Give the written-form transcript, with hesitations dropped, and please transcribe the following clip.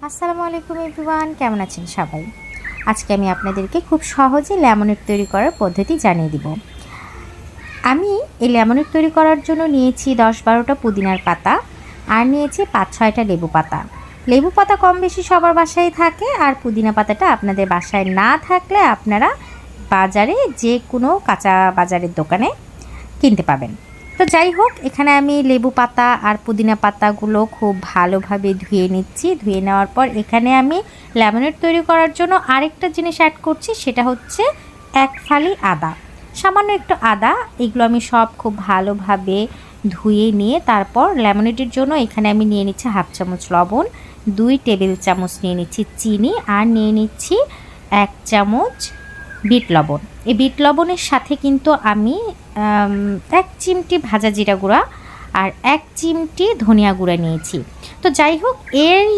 আসসালামু আলাইকুম এভরিওয়ান, কেমন আছেন সবাই? আজকে আমি আপনাদেরকে খুব সহজে লেমনেড তৈরি করার পদ্ধতি জানিয়ে দিব। আমি এই লেমনেড তৈরি করার জন্য নিয়েছি 10-12টা পুদিনার পাতা আর নিয়েছি 5-6টা লেবু পাতা। লেবু পাতা কম বেশি সবার বাসায় থাকে, আর পুদিনা পাতাটা আপনাদের বাসায় না থাকলে আপনারা বাজারে যে কোনো কাঁচা বাজারের দোকানে কিনতে পাবেন। তো যাই হোক, এখানে আমি লেবু পাতা আর পুদিনা পাতাগুলো খুব ভালোভাবে ধুয়ে নিচ্ছি। ধুয়ে নেওয়ার পর এখানে আমি লেমনেড তৈরি করার জন্য আরেকটা জিনিস অ্যাড করছি, সেটা হচ্ছে 1 ফালি আদা, সামান্য একটু আদা। এগুলো আমি সব খুব ভালোভাবে ধুয়ে নিয়ে তারপর লেমনেডের জন্য এখানে আমি নিয়ে নিচ্ছি 1/2 চামচ লবণ, 2 টেবিল চামচ নিয়ে নিচ্ছি চিনি, আর নিয়ে নিচ্ছি 1 চামচ বিট লবণ। এই বিট লবণের সাথে কিন্তু আমি 1 চিমটি ভাজা জিরা গুঁড়া আর 1 চিমটি ধনিয়া গুঁড়া নিয়েছি। তো যাই হোক, এই